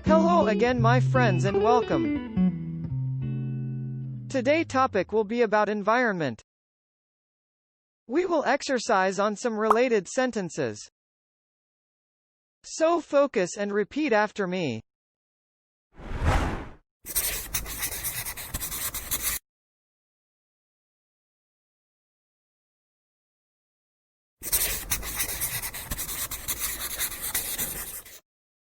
Hello again my friends and welcome. Today topic will be about environment. We will exercise on some related sentences. So focus and repeat after me.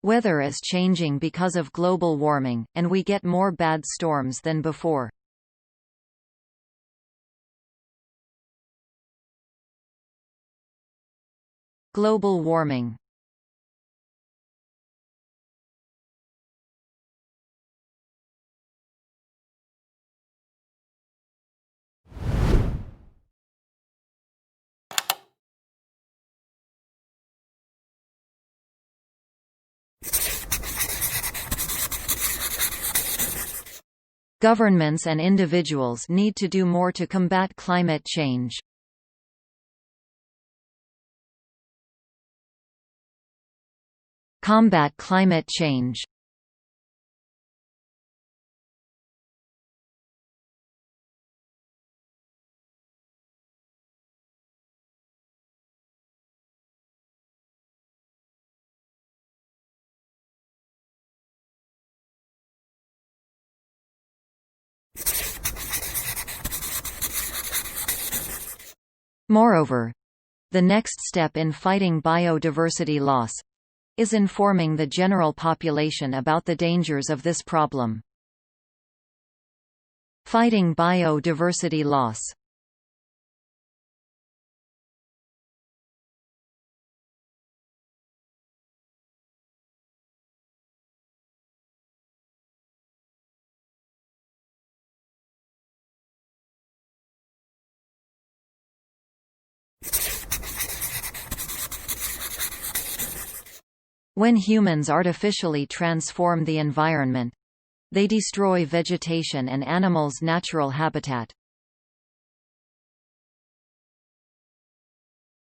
Weather is changing because of global warming, and we get more bad storms than before. Global warming. Governments and individuals need to do more to combat climate change. Combat climate change. Moreover, the next step in fighting biodiversity loss is informing the general population about the dangers of this problem. Fighting biodiversity loss. When humans artificially transform the environment, they destroy vegetation and animals' natural habitat.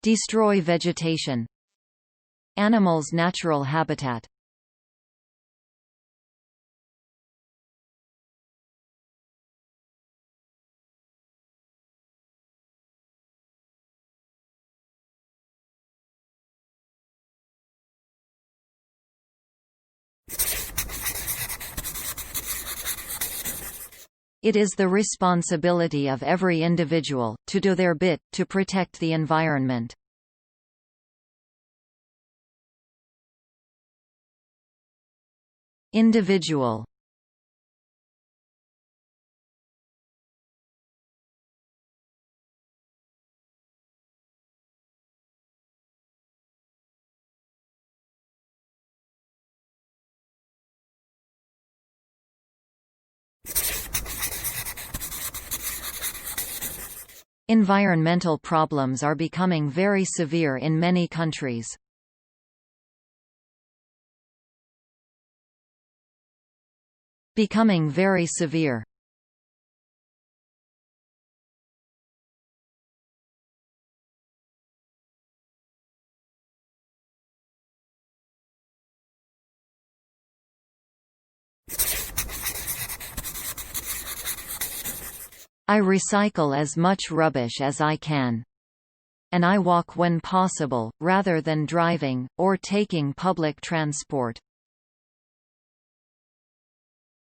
Destroy vegetation. Animals' natural habitat. It is the responsibility of every individual to do their bit to protect the environment. Individual. Environmental problems are becoming very severe in many countries. Becoming very severe. I recycle as much rubbish as I can. And I walk when possible, rather than driving, or taking public transport.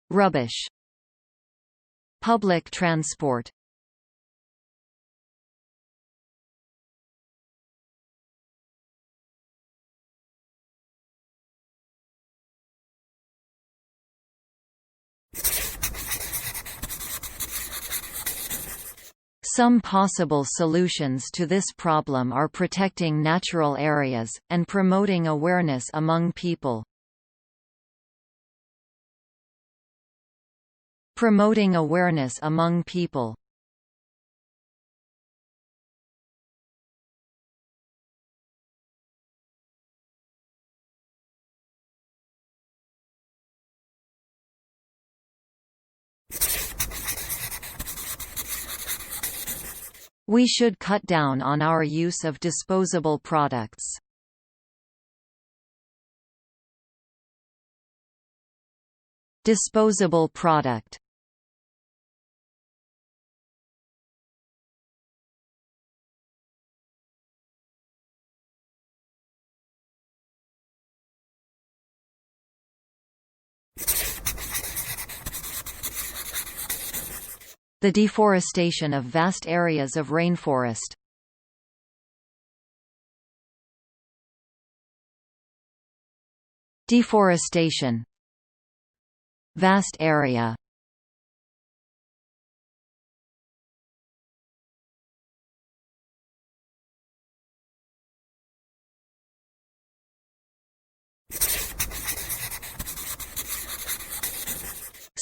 Rubbish. Public transport. Some possible solutions to this problem are protecting natural areas, and promoting awareness among people. Promoting awareness among people. We should cut down on our use of disposable products. Disposable product. The deforestation of vast areas of rainforest. Deforestation. Vast area.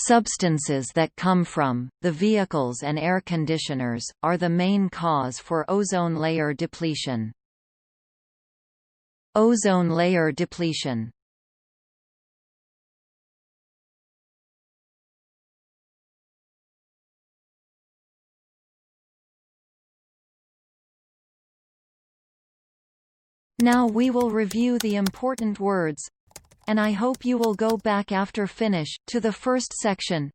Substances that come from the vehicles and air conditioners are the main cause for ozone layer depletion. Ozone layer depletion. Now we will review the important words, and I hope you will go back after finish to the first section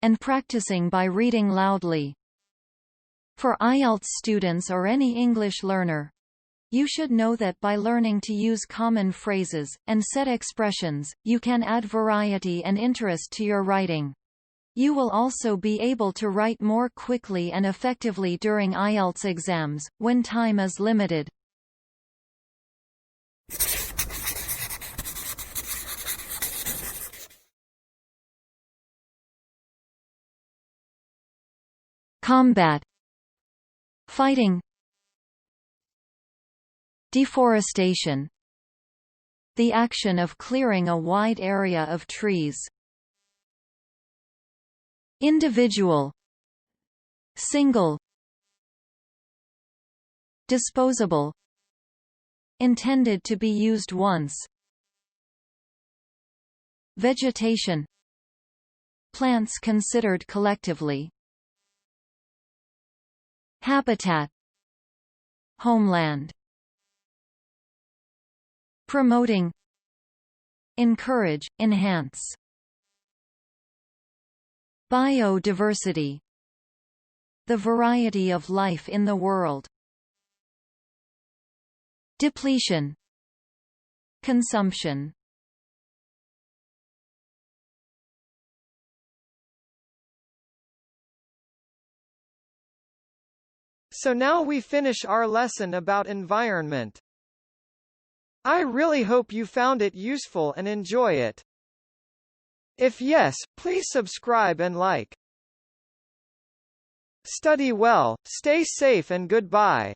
and practicing by reading loudly. For IELTS students or any English learner, you should know that by learning to use common phrases and set expressions, you can add variety and interest to your writing. You will also be able to write more quickly and effectively during IELTS exams, when time is limited. Combat. Fighting. Deforestation. The action of clearing a wide area of trees. Individual. Single. Disposable. Intended to be used once. Vegetation. Plants considered collectively. Habitat. Homeland. Promoting. Encourage, enhance. Biodiversity. The variety of life in the world. Depletion. Consumption. So now we finish our lesson about environment. I really hope you found it useful and enjoy it. If yes, please subscribe and like. Study well, stay safe and goodbye.